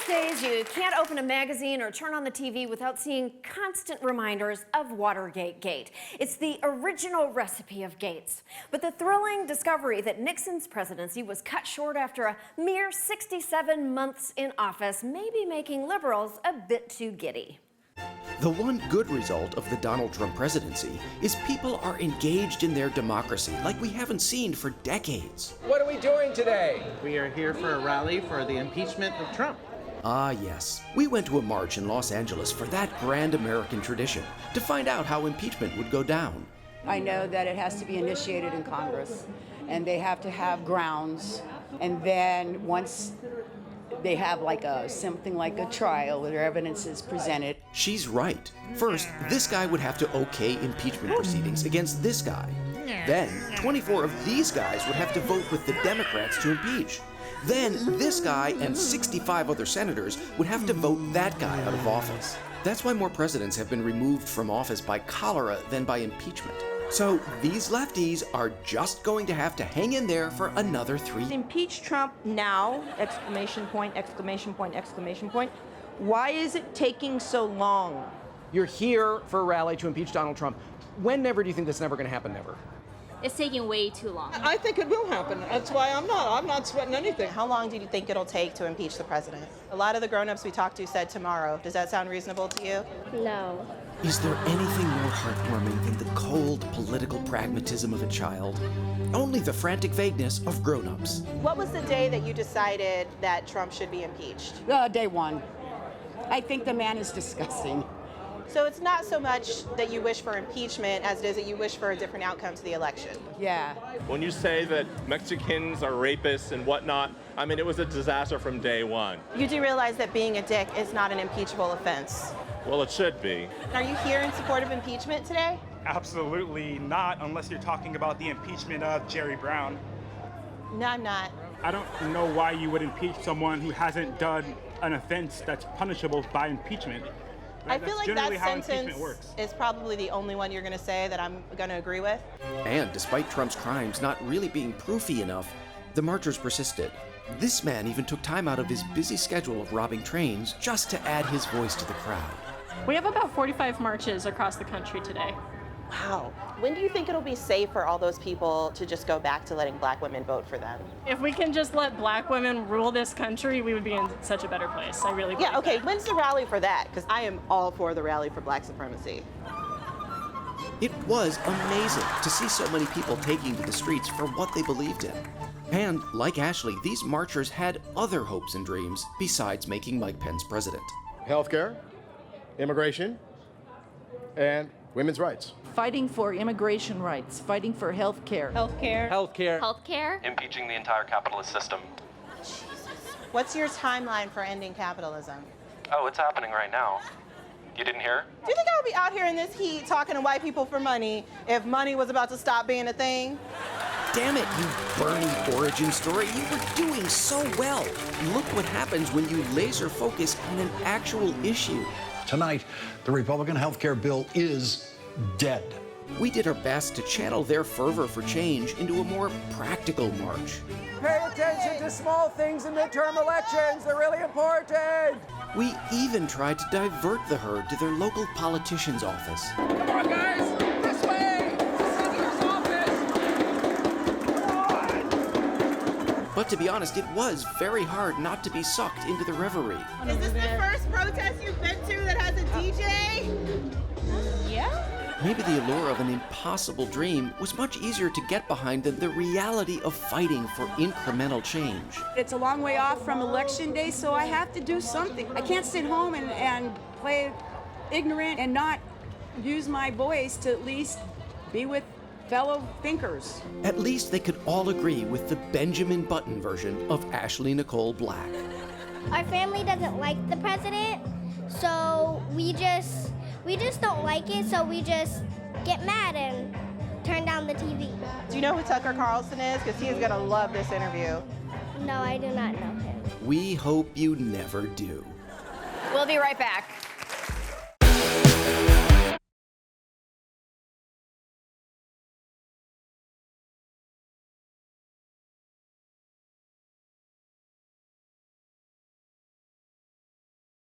days, you can't open a magazine or turn on the TV without seeing constant reminders of Watergate Gate. It's the original recipe of Gates. But the thrilling discovery that Nixon's presidency was cut short after a mere 67 months in office may be making liberals a bit too giddy. The one good result of the Donald Trump presidency is people are engaged in their democracy like we haven't seen for decades. What are we doing today? We are here for a rally for the impeachment of Trump. Ah, yes. We went to a march in Los Angeles for that grand American tradition to find out how impeachment would go down. I know that it has to be initiated in Congress, and they have to have grounds, and then once they have something like a trial where evidence is presented. She's right. First, this guy would have to okay impeachment proceedings against this guy. Then, 24 of these guys would have to vote with the Democrats to impeach. Then, this guy and 65 other senators would have to vote that guy out of office. That's why more presidents have been removed from office by cholera than by impeachment. So these lefties are just going to have to hang in there for another 3. Impeach Trump now! Exclamation point, exclamation point, exclamation point. Why is it taking so long? You're here for a rally to impeach Donald Trump. Whenever do you think that's never going to happen? Never. It's taking way too long. I think it will happen. That's why I'm not sweating anything. How long do you think it'll take to impeach the president? A lot of the grown-ups we talked to said tomorrow. Does that sound reasonable to you? No. Is there anything more heartwarming than the cold political pragmatism of a child? Only the frantic vagueness of grown-ups. What was the day that you decided that Trump should be impeached? Day one. I think the man is disgusting. So it's not so much that you wish for impeachment as it is that you wish for a different outcome to the election. Yeah. When you say that Mexicans are rapists and whatnot, I mean, it was a disaster from day one. You do realize that being a dick is not an impeachable offense. Well, it should be. Are you here in support of impeachment today? Absolutely not, unless you're talking about the impeachment of Jerry Brown. No, I'm not. I don't know why you would impeach someone who hasn't done an offense that's punishable by impeachment. I feel like that sentence is probably the only one you're going to say that I'm going to agree with. And despite Trump's crimes not really being proofy enough, the marchers persisted. This man even took time out of his busy schedule of robbing trains just to add his voice to the crowd. We have about 45 marches across the country today. Wow. When do you think it'll be safe for all those people to just go back to letting black women vote for them? If we can just let black women rule this country, we would be in such a better place. I really believe okay. that. When's the rally for that? Because I am all for the rally for black supremacy. It was amazing to see so many people taking to the streets for what they believed in. And, like Ashley, these marchers had other hopes and dreams besides making Mike Pence president. Healthcare, immigration, and women's rights. Fighting for immigration rights, fighting for health care. Healthcare. Impeaching the entire capitalist system. Jesus. What's your timeline for ending capitalism? Oh, it's happening right now. You didn't hear? Do you think I would be out here in this heat talking to white people for money if money was about to stop being a thing? Damn it, you Bernie origin story. You were doing so well. Look what happens when you laser focus on an actual issue. Tonight, the Republican health care bill is dead. We did our best to channel their fervor for change into a more practical march. Pay attention to small things in midterm elections. They're really important. We even tried to divert the herd to their local politician's office. Come on, guys. This way. The senator's office. Come on. But to be honest, it was very hard not to be sucked into the revelry. Is this the first protest you've been to that has a DJ? Yeah. Maybe the allure of an impossible dream was much easier to get behind than the reality of fighting for incremental change. It's a long way off from election day, so I have to do something. I can't sit home and play ignorant and not use my voice to at least be with fellow thinkers. At least they could all agree with the Benjamin Button version of Ashley Nicole Black. Our family doesn't like the president, so we just don't like it, so we just get mad and turn down the TV. Do you know who Tucker Carlson is? Because he is going to love this interview. No, I do not know him. We hope you never do. We'll be right back.